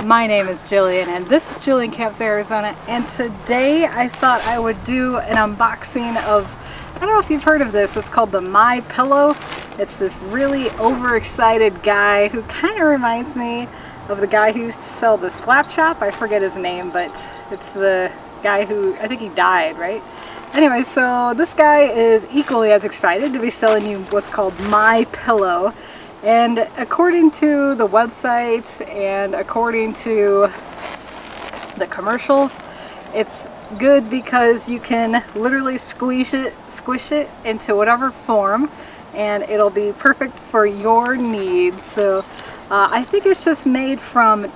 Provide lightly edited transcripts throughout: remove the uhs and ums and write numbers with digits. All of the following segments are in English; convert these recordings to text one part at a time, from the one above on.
My name is Jillian and this is Jillian Camps Arizona, and today I thought I would do an unboxing of, I don't know if you've heard of this, it's called the MyPillow. It's this really overexcited guy who kind of reminds me of the guy who used to sell the slap shop. I forget his name, but it's the guy who, I think he died, right? Anyway, so this guy is equally as excited to be selling you what's called MyPillow. And according to the website and according to the commercials, it's good because you can literally squish it into whatever form and it'll be perfect for your needs. So I think it's just made from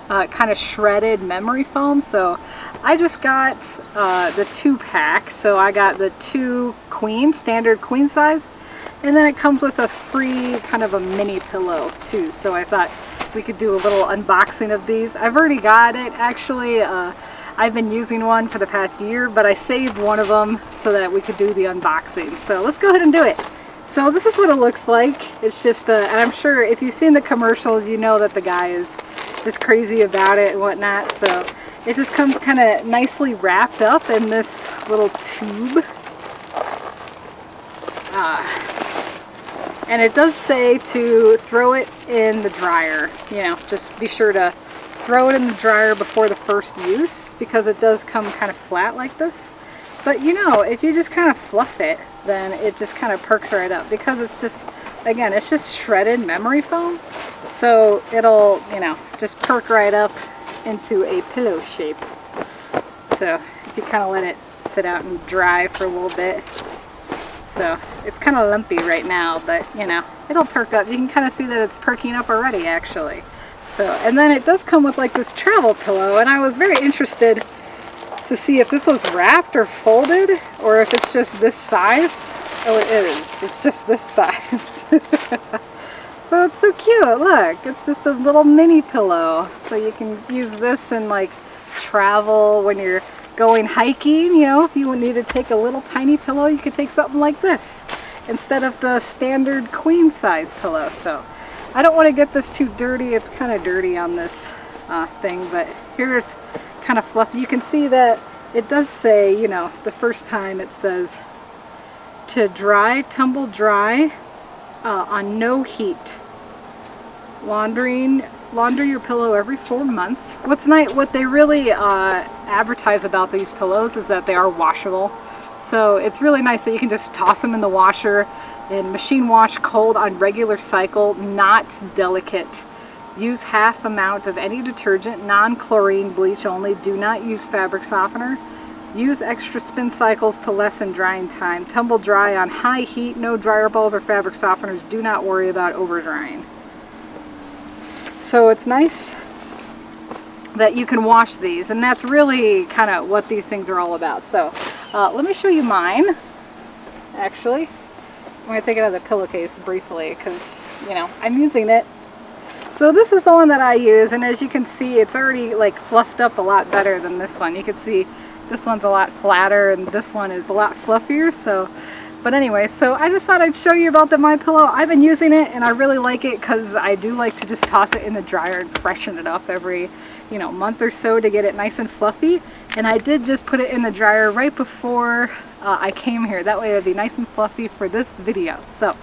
kind of shredded memory foam. So I just got the 2-pack. So I got the 2 standard queen size. And then it comes with a free kind of a mini pillow too. So I thought we could do a little unboxing of these. I've already got it actually. I've been using one for the past year, but I saved one of them so that we could do the unboxing. So let's go ahead and do it. So this is what it looks like. It's just, and I'm sure if you've seen the commercials, you know that the guy is just crazy about it and whatnot. So it just comes kind of nicely wrapped up in this little tube. And it does say to throw it in the dryer. You know, just be sure to throw it in the dryer before the first use because it does come kind of flat like this. But you know, if you just kind of fluff it, then it just kind of perks right up because it's just, again, it's just shredded memory foam. So it'll, you know, just perk right up into a pillow shape. So if you kind of let it sit out and dry for a little bit. So it's kind of lumpy right now, but you know, it'll perk up. You can kind of see that it's perking up already actually. So, and then it does come with like this travel pillow, and I was very interested to see if this was wrapped or folded or if it's just this size. Oh, it is. It's just this size. So it's so cute. Look, it's just a little mini pillow. So you can use this in like travel when you're going hiking, you know, if you need to take a little tiny pillow, you could take something like this instead of the standard queen size pillow. So I don't want to get this too dirty. It's kind of dirty on this thing, but here's kind of fluffy. You can see that it does say, you know, the first time it says to dry, tumble dry on no heat. Launder your pillow every 4 months. What's nice, what they really advertise about these pillows is that they are washable. So it's really nice that you can just toss them in the washer and machine wash cold on regular cycle, not delicate. Use half amount of any detergent, non-chlorine bleach only. Do not use fabric softener. Use extra spin cycles to lessen drying time. Tumble dry on high heat. No dryer balls or fabric softeners. Do not worry about over drying. So it's nice that you can wash these, and that's really kind of what these things are all about. So let me show you mine. Actually, I'm going to take it out of the pillowcase briefly because, you know, I'm using it. So this is the one that I use, and as you can see, it's already like fluffed up a lot better than this one. You can see this one's a lot flatter and this one is a lot fluffier. So but anyway, so I just thought I'd show you about the MyPillow. I've been using it and I really like it because I do like to just toss it in the dryer and freshen it up every, you know, month or so to get it nice and fluffy. And I did just put it in the dryer right before I came here. That way it would be nice and fluffy for this video. So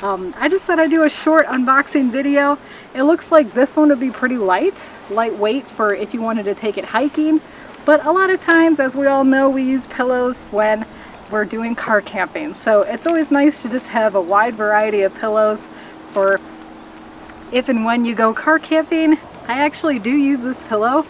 I just thought I'd do a short unboxing video. It looks like this one would be pretty lightweight for if you wanted to take it hiking. But a lot of times, as we all know, we use pillows when we're doing car camping. So it's always nice to just have a wide variety of pillows for if and when you go car camping. I actually do use this pillow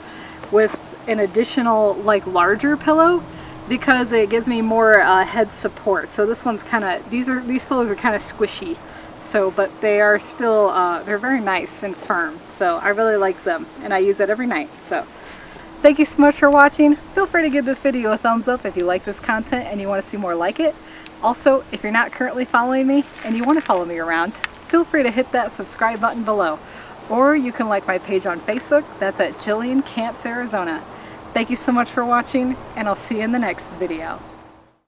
with an additional like larger pillow because it gives me more head support. So this one's kind of, these pillows are kind of squishy. So, but they are still, they're very nice and firm. So I really like them and I use it every night. So thank you so much for watching. Feel free to give this video a thumbs up if you like this content and you want to see more like it. Also, if you're not currently following me and you want to follow me around, feel free to hit that subscribe button below. Or you can like my page on Facebook. That's at Jillian Camps Arizona. Thank you so much for watching, and I'll see you in the next video.